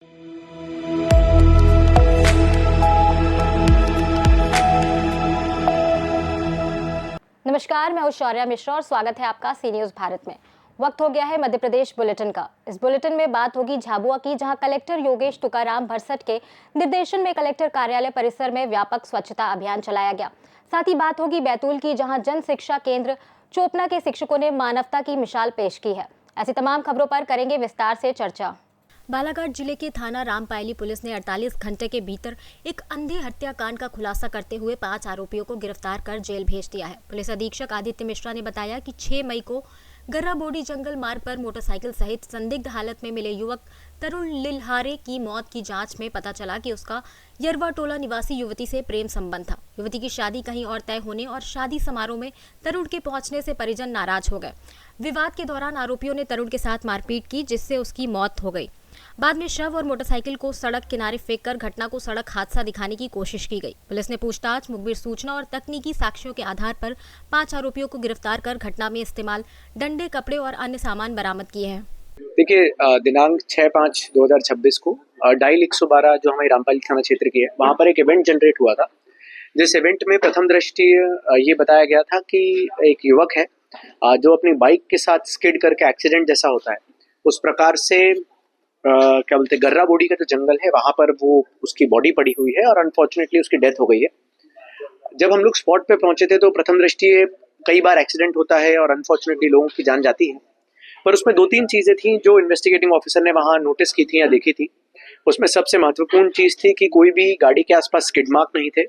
नमस्कार, मैं हूं शौर्या मिश्रा और स्वागत है आपका सी न्यूज भारत में। वक्त हो गया है मध्य प्रदेश बुलेटिन का। इस बुलेटिन में बात होगी झाबुआ की, जहां कलेक्टर योगेश तुकाराम भरसट के निर्देशन में कलेक्टर कार्यालय परिसर में व्यापक स्वच्छता अभियान चलाया गया। साथ ही बात होगी बैतूल की, जहां जन शिक्षा केंद्र चोपना के शिक्षकों ने मानवता की मिसाल पेश की है। ऐसी तमाम खबरों पर करेंगे विस्तार से चर्चा। बालाघाट जिले के थाना रामपायली पुलिस ने 48 घंटे के भीतर एक अंधे हत्याकांड का खुलासा करते हुए 5 आरोपियों को गिरफ्तार कर जेल भेज दिया है। पुलिस अधीक्षक आदित्य मिश्रा ने बताया कि 6 मई को गर्राबोडी जंगल मार्ग पर मोटरसाइकिल सहित संदिग्ध हालत में मिले युवक तरुण लिल्हारे की मौत की जांच में पता चला कि उसका यरवा टोला निवासी युवती से प्रेम संबंध था। युवती की शादी कहीं और तय होने और शादी समारोह में तरुण के पहुंचने से परिजन नाराज हो गए। विवाद के दौरान आरोपियों ने तरुण के साथ मारपीट की, जिससे उसकी मौत हो गई। बाद में शव और मोटरसाइकिल को सड़क किनारे फेंककर घटना को सड़क हादसा दिखाने की कोशिश की गई। पुलिस ने पूछताछ, मुखबिर सूचना और तकनीकी साक्ष्यों के आधार पर 5 आरोपियों को गिरफ्तार कर घटना में इस्तेमाल डंडे, कपड़े और अन्य सामान बरामद किए हैं। देखिए, दिनांक 6/5/2026 को डायल 112 जो हमारी रामपायली थाना क्षेत्र की है, वहाँ पर एक इवेंट जनरेट हुआ था। जिस इवेंट में प्रथम दृष्टि ये बताया गया था कि एक युवक है जो अपनी बाइक के साथ स्किड करके एक्सीडेंट जैसा होता है, उस प्रकार से क्या बोलते हैं, गर्राबोडी का जो जंगल है वहाँ पर वो उसकी बॉडी पड़ी हुई है और अनफॉर्चुनेटली उसकी डेथ हो गई है। जब हम लोग स्पॉट पे पहुंचे थे तो प्रथम दृष्टि कई बार एक्सीडेंट होता है और अनफॉर्चुनेटली लोगों की जान जाती है, पर उसमें 2-3 चीज़ें थी जो इन्वेस्टिगेटिंग ऑफिसर ने वहाँ नोटिस की थी या देखी थी। उसमें सबसे महत्वपूर्ण चीज़ थी कि कोई भी गाड़ी के आसपास स्किड मार्क नहीं थे,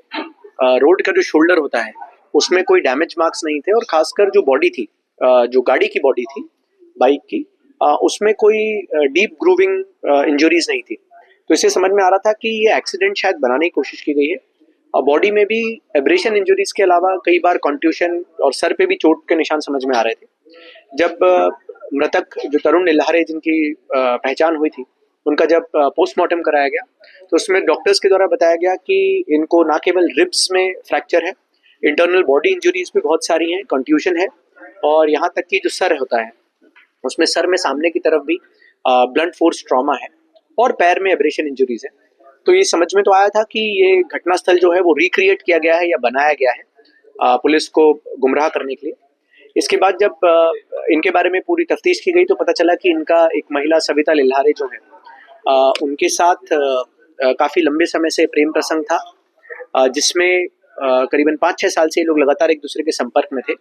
रोड का जो शोल्डर होता है उसमें कोई डैमेज मार्क्स नहीं थे, और खासकर जो बॉडी थी, जो गाड़ी की बॉडी थी बाइक की, उसमें कोई डीप ग्रूविंग इंजरीज नहीं थी। तो इससे समझ में आ रहा था कि ये एक्सीडेंट शायद बनाने की कोशिश की गई है। और बॉडी में भी एब्रेशन इंजरीज के अलावा कई बार कॉन्ट्यूशन और सर पे भी चोट के निशान समझ में आ रहे थे। जब मृतक जो तरुण लिल्हारे जिनकी पहचान हुई थी, उनका जब पोस्टमार्टम कराया गया तो उसमें डॉक्टर्स के द्वारा बताया गया कि इनको ना केवल रिब्स में फ्रैक्चर है, इंटरनल बॉडी इंजरीज भी बहुत सारी हैं, कॉन्ट्यूशन है, और यहाँ तक कि जो सर होता है उसमें सर में सामने की तरफ भी ब्लंट फोर्स ट्रॉमा है और पैर में एब्रेशन इंजरीज है। तो ये समझ में तो आया था कि ये घटनास्थल जो है वो रिक्रिएट किया गया है या बनाया गया है पुलिस को गुमराह करने के लिए। इसके बाद जब इनके बारे में पूरी तफ्तीश की गई तो पता चला कि इनका एक महिला सविता लिल्हारे जो है उनके साथ काफ़ी लंबे समय से प्रेम प्रसंग था, जिसमें करीबन 5-6 साल से ये लोग लगातार एक दूसरे के संपर्क में थे।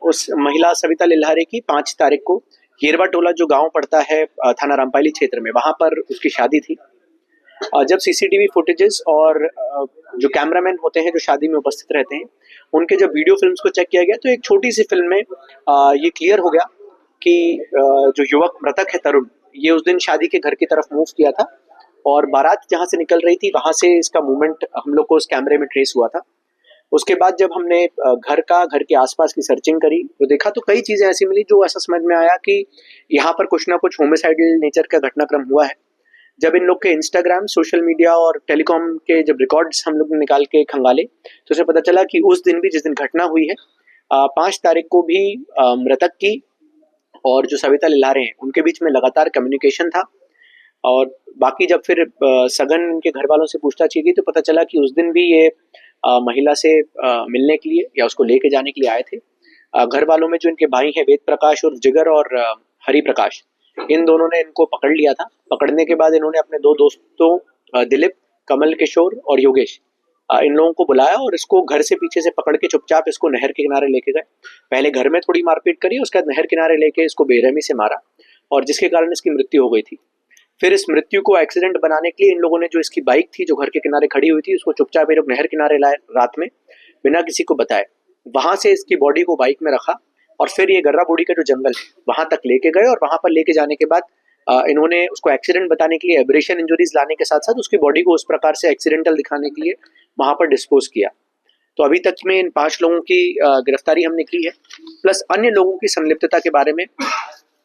उस महिला सविता लिल्हारे की 5 तारीख को यरवा टोला जो गांव पड़ता है थाना रामपायली क्षेत्र में, वहां पर उसकी शादी थी। जब सीसीटीवी फुटेजेस और जो कैमरामैन होते हैं जो शादी में उपस्थित रहते हैं, उनके जब वीडियो फिल्म्स को चेक किया गया तो एक छोटी सी फिल्म में ये क्लियर हो गया कि जो युवक मृतक है तरुण, ये उस दिन शादी के घर की तरफ मूव किया था और बारात जहाँ से निकल रही थी वहां से इसका मूवमेंट हम लोग को उस कैमरे में ट्रेस हुआ था। उसके बाद जब हमने घर के आसपास की सर्चिंग करी तो देखा तो कई चीज़ें ऐसी मिली जो ऐसा समझ में आया कि यहाँ पर कुछ ना कुछ होमिसाइडल नेचर का घटनाक्रम हुआ है। जब इन लोग के इंस्टाग्राम, सोशल मीडिया और टेलीकॉम के जब रिकॉर्ड्स हम लोग निकाल के खंगाले तो उसे पता चला कि उस दिन भी, जिस दिन घटना हुई है 5 तारीख को भी मृतक की और जो सविता लिल्हारे हैं उनके बीच में लगातार कम्युनिकेशन था। और बाकी जब फिर सघन इनके घर वालों से पूछताछ की गई तो पता चला कि उस दिन भी ये महिला से मिलने के लिए या उसको लेके जाने के लिए आए थे। घर वालों में जो इनके भाई हैं वेद प्रकाश और जिगर और हरि प्रकाश, इन दोनों ने इनको पकड़ लिया था। पकड़ने के बाद इन्होंने अपने 2 दोस्तों दिलीप, कमल किशोर और योगेश, इन लोगों को बुलाया और इसको घर से पीछे से पकड़ के चुपचाप इसको नहर के किनारे लेके गए। पहले घर में थोड़ी मारपीट करी, उसके बाद नहर किनारे लेके इसको बेरहमी से मारा और जिसके कारण इसकी मृत्यु हो गई थी। फिर इस मृत्यु को एक्सीडेंट बनाने के लिए इन लोगों ने जो इसकी बाइक थी जो घर के किनारे खड़ी हुई थी, उसको चुपचाप ये लोग नहर किनारे लाए रात में बिना किसी को बताए। वहां से इसकी बॉडी को बाइक में रखा और फिर ये गर्राबोडी का जो जंगल है वहां तक लेके गए और वहां पर लेके जाने के बाद इन्होंने उसको एक्सीडेंट बताने के लिए एब्रेशन इंजरीज लाने के साथ साथ उसकी बॉडी को उस प्रकार से एक्सीडेंटल दिखाने के लिए वहां पर डिस्पोज किया। तो अभी तक में इन 5 लोगों की गिरफ्तारी हमने की है, प्लस अन्य लोगों की संलिप्तता के बारे में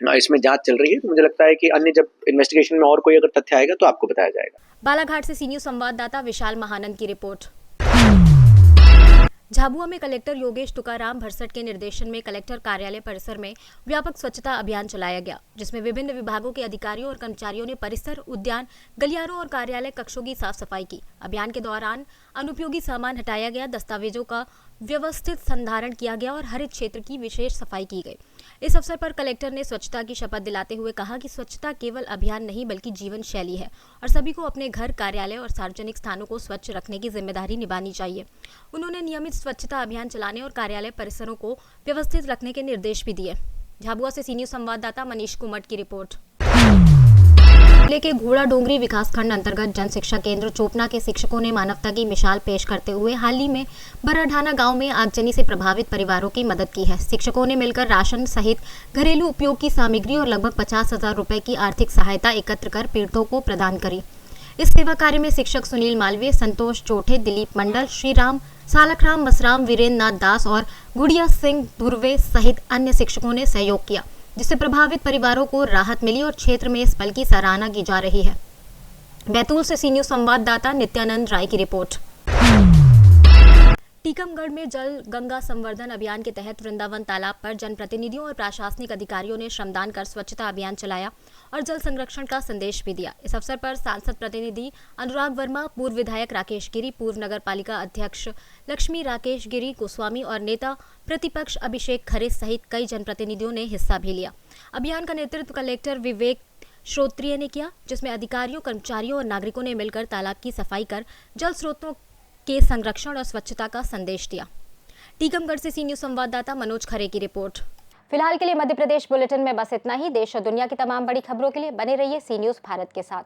इसमें जांच चल रही है। तो मुझे लगता है कि अन्य जब इन्वेस्टिगेशन में और कोई अगर तथ्य आएगा तो आपको बताया जाएगा। बालाघाट से सी न्यूज संवाददाता विशाल महानंद की रिपोर्ट। झाबुआ में कलेक्टर योगेश तुकाराम भरसट के निर्देशन में कलेक्टर कार्यालय परिसर में व्यापक स्वच्छता अभियान चलाया गया, जिसमें विभिन्न विभागों के अधिकारियों और कर्मचारियों ने परिसर, उद्यान, गलियारों और कार्यालय कक्षों की साफ सफाई की। अभियान के दौरान अनुपयोगी सामान हटाया गया, दस्तावेजों का व्यवस्थित संधारण किया गया और हरित क्षेत्र की विशेष सफाई की गई। इस अवसर पर कलेक्टर ने स्वच्छता की शपथ दिलाते हुए कहा कि स्वच्छता केवल अभियान नहीं बल्कि जीवन शैली है और सभी को अपने घर, कार्यालय और सार्वजनिक स्थानों को स्वच्छ रखने की जिम्मेदारी निभानी चाहिए। उन्होंने नियमित स्वच्छता अभियान चलाने और कार्यालय परिसरों को व्यवस्थित रखने के निर्देश भी दिए। झाबुआ से सी न्यूज़ संवाददाता मनीष कुमट की रिपोर्ट। जिले के घोड़ा डोंगरी विकासखंड अंतर्गत जन शिक्षा केंद्र चोपना के शिक्षकों ने मानवता की मिसाल पेश करते हुए हाल ही में बराढाना गांव में आगजनी से प्रभावित परिवारों की मदद की है। शिक्षकों ने मिलकर राशन सहित घरेलू उपयोग की सामग्री और लगभग 50,000 रुपए की आर्थिक सहायता एकत्र कर पीड़ितों को प्रदान करी। इस सेवा कार्य में शिक्षक सुनील मालवीय, संतोष चोटे, दिलीप मंडल, श्रीराम, सालकराम मसराम, वीरेंद्र नाथ दास और गुड़िया सिंह धुर्वे सहित अन्य शिक्षकों ने सहयोग किया, जिससे प्रभावित परिवारों को राहत मिली और क्षेत्र में इस पल की सराहना की जा रही है। बैतूल से सी न्यूज़ संवाददाता नित्यानंद राय की रिपोर्ट। टीकमगढ़ में जल गंगा संवर्धन अभियान के तहत वृंदावन तालाब पर जनप्रतिनिधियों और प्रशासनिक अधिकारियों ने श्रमदान कर स्वच्छता अभियान चलाया और जल संरक्षण का संदेश भी दिया। इस अवसर पर सांसद प्रतिनिधि अनुराग वर्मा, पूर्व विधायक राकेश गिरी, पूर्व नगर पालिका अध्यक्ष लक्ष्मी राकेश गिरी गोस्वामी और नेता प्रतिपक्ष अभिषेक खरे सहित कई जनप्रतिनिधियों ने हिस्सा भी लिया। अभियान का नेतृत्व कलेक्टर विवेक श्रोत्रिय ने किया, जिसमें अधिकारियों, कर्मचारियों और नागरिकों ने मिलकर तालाब की सफाई कर जल स्रोतों के संरक्षण और स्वच्छता का संदेश दिया। टीकमगढ़ से सी न्यूज़ संवाददाता मनोज खरे की रिपोर्ट। फिलहाल के लिए मध्य प्रदेश बुलेटिन में बस इतना ही। देश और दुनिया की तमाम बड़ी खबरों के लिए बने रहिए सी न्यूज़ भारत के साथ।